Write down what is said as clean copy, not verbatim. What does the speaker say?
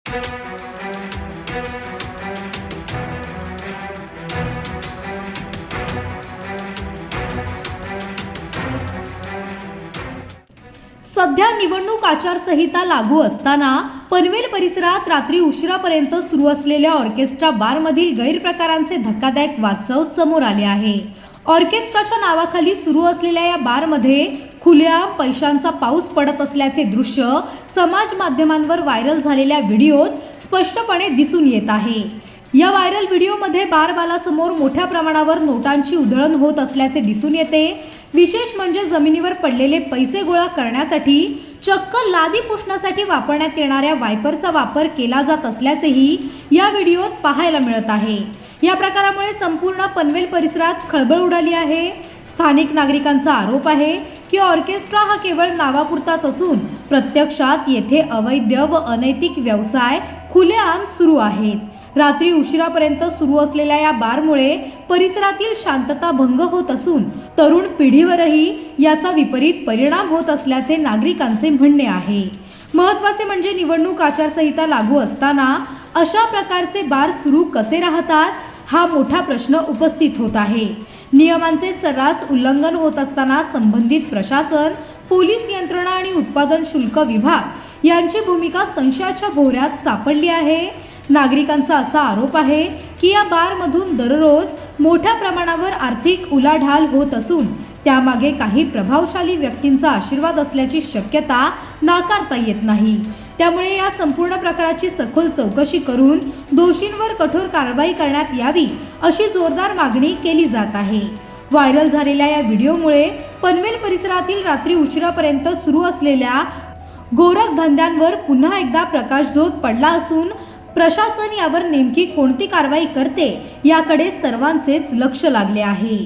सध्या निवडणूक आचारसंहिता लागू असताना पनवेल परिसरात रात्री उशिरापर्यंत सुरू असलेल्या ऑर्केस्ट्रा बारमधील गैरप्रकारांचे धक्कादायक वास्तव समोर आले आहे। ऑर्केस्ट्राच्या नावाखाली सुरू असलेल्या या बारमध्ये खुलेआम पैशांचा पाऊस पडत असल्याचे दृश्य समाज माध्यमांवर व्हायरल झालेल्या व्हिडिओत स्पष्टपणे दिसून येत आहे। या व्हायरल व्हिडिओमध्ये बारबालासमोर मोठ्या प्रमाणावर नोटांची उधळण होत असल्याचे दिसून येते। विशेष म्हणजे जमिनीवर पडलेले पैसे गोळा करण्यासाठी चक्क लादी पुसण्यासाठी वापरण्यात येणाऱ्या वायपरचा वापर केला जात असल्याचेही या व्हिडिओत पाहायला मिळत आहे। या प्रकारामुळे संपूर्ण पनवेल परिसरात खळबळ उडाली आहे। स्थानिक नागरिकांचा आरोप आहे की ऑर्केस्ट्रा हा केवळ नावापुरताच असून प्रत्यक्षात येथे अवैध व अनैतिक व्यवसाय खुलेआम सुरू आहेत। रात्री उशिरापर्यंत सुरू असलेल्या या बारमुळे परिसरातील शांतता भंग होत असून तरुण पिढीवरही याचा विपरीत परिणाम होत असल्याचे नागरिकांचे म्हणणे आहे। महत्त्वाचे म्हणजे निवडणूक आचारसंहिता लागू असताना अशा प्रकारचे बार सुरू कसे राहतात हा मोठा प्रश्न उपस्थित होत आहे। नियमांचे सर्रास उल्लंघन होत असताना संबंधित प्रशासन, पोलीस यंत्रणा आणि उत्पादन शुल्क विभाग यांची भूमिका संशयाच्या भोवऱ्यात सापडली आहे। नागरिकांचा असा आरोप आहे की या बारमधून दररोज मोठ्या प्रमाणावर आर्थिक उलाढाल होत असून त्यामागे काही प्रभावशाली व्यक्तींचा आशीर्वाद असल्याची शक्यता नाकारता येत नाही। त्यामुळे या संपूर्ण प्रकाराची सखोल चौकशी करून दोषींवर कठोर कारवाई करण्यात यावी अशी जोरदार मागणी केली जात आहे। व्हायरल झालेल्या या व्हिडिओमुळे पनवेल परिसरातील रात्री उशिरापर्यंत सुरू असलेल्या गोरखधंद्यांवर पुन्हा एकदा प्रकाशझोत पडला असून प्रशासन यावर नेमकी कोणती कारवाई करते याकडे सर्वांचेच लक्ष लागले आहे।